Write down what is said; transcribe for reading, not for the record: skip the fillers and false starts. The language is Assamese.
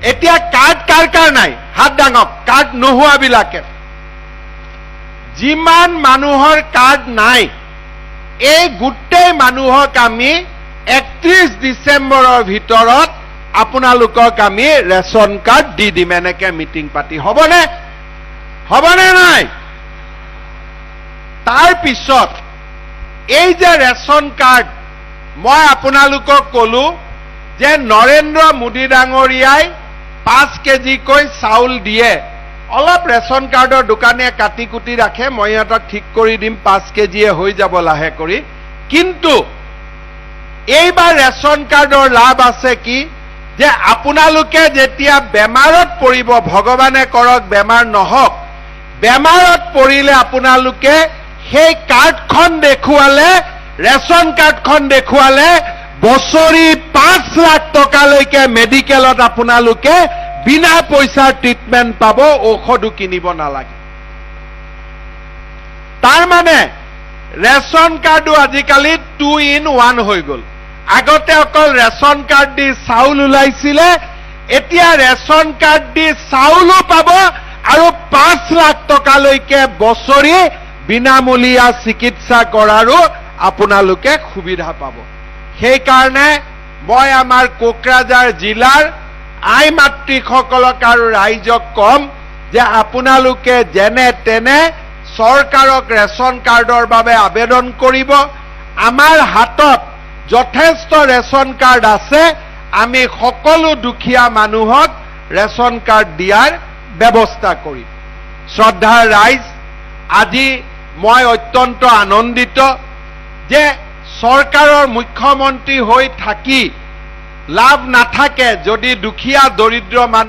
এতিয়া কাৰ্ড কাৰ নাই হাত ডাঙক কাৰ্ড নোহোৱাবিলাকে যিমান মানুহৰ কাৰ্ড নাই এই গোটেই মানুহক আমি 31 ডিসেম্বৰৰ ভিতৰত আপোনালোকক আমি ৰেশন কাৰ্ড দি দিম এনেকে মিটিং পাতি হবনে নাই তাৰ পিছত এই যে ৰেশন কাৰ্ড মই আপোনালোকক কলো যে নৰেন্দ্ৰ মোদী ডাঙৰীয়াই 5 কেজিকৈ চাউল দিয়ে অলপ ৰেশন কাৰ্ডৰ দোকানীয়ে কাটি কুটি ৰাখে মই ইহঁতক ঠিক কৰি দিম 5 কেজিয়ে হৈ যাব লাহে কৰি কিন্তু এইবাৰ ৰেশন কাৰ্ডৰ লাভ আছে কি যে আপোনালোকে যেতিয়া বেমাৰত পৰিব ভগৱানে কৰক বেমাৰ নহওক বেমাৰত পৰিলে আপোনালোকে সেই কাৰ্ডখন দেখুৱালে ৰেশন কাৰ্ডখন দেখুৱালে বছৰি 5 লাখ টকালৈকে মেডিকেলত আপোনালোকে বিনা পইচাৰ ট্ৰিটমেন্ট পাব ঔষধো কিনিব নালাগে তাৰ মানে ৰেশন কাৰ্ডো আজিকালি 2 in 1 হৈ গল আগতে অকল ৰেশন কাৰ্ড দি চাউল ওলাইছিলে এতিয়া ৰেশন কাৰ্ড দি চাউলো পাব আৰু 5 লাখ টকালৈকে বছৰি বিনামূলীয়া চিকিৎসা কৰাৰো আপোনালোকে সুবিধা পাব সেই কাৰণে মই আমাৰ কোকৰাঝাৰ জিলাৰ আই মাতৃসকলক আৰু ৰাইজক কম যে আপোনালোকে যেনে তেনে চৰকাৰক ৰেশন কাৰ্ডৰ বাবে আবেদন কৰিব আমাৰ হাতত যথেষ্ট ৰেশন কাৰ্ড আছে আমি সকলো দুখীয়া মানুহক ৰেশন কাৰ্ড দিয়াৰ ব্যৱস্থা কৰিম শ্ৰদ্ধাৰ ৰাইজ আজি মই অত্যন্ত আনন্দিত যে চৰকাৰৰ মুখ্যমন্ত্ৰী হৈ থাকি লাভ নাথাকে যদি দুখীয়া দৰিদ্ৰ মানুহ